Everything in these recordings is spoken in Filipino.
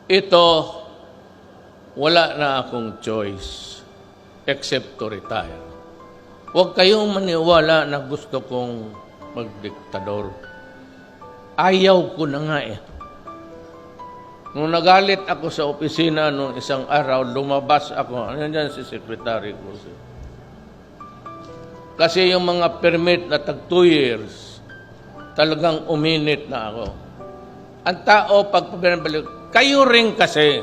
Ito, wala na akong choice except to retire. Huwag kayong maniwala na gusto kong magdiktador. Ayaw ko na nga eh. Nung nagalit ako sa opisina nung isang araw, lumabas ako. Ano dyan si Secretary ko? Kasi yung mga permit na tag 2 years, talagang uminit na ako. Ang tao, pag pinabalik, kayo rin kasi.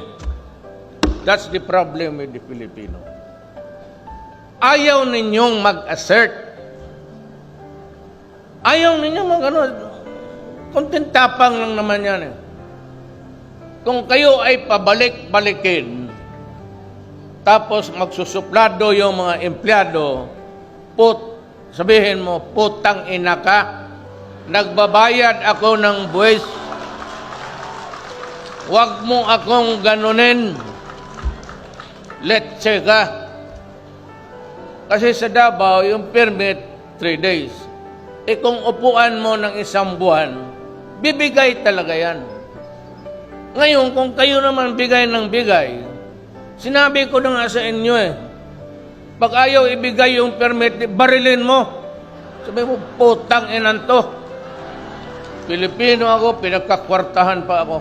That's the problem with the Filipino. Ayaw ninyong mag-assert. Ayaw ninyong mag-ano. Kontentapang lang naman yan eh. Kung kayo ay pabalik-balikin, tapos magsusuplado yung mga empleyado, sabihin mo, putang ina ka, nagbabayad ako ng buwis, huwag mo akong ganunin, letse ka. Kasi sa Davao, yung permit, 3 days. Eh kung upuan mo ng 1 buwan, bibigay talaga yan. Ngayon, kung kayo naman bigay ng bigay, sinabi ko na nga sa inyo eh, pag ayaw ibigay yung permit, barilin mo. Sabi mo, putang inan to. Pilipino ako, pinagkakwartahan pa ako.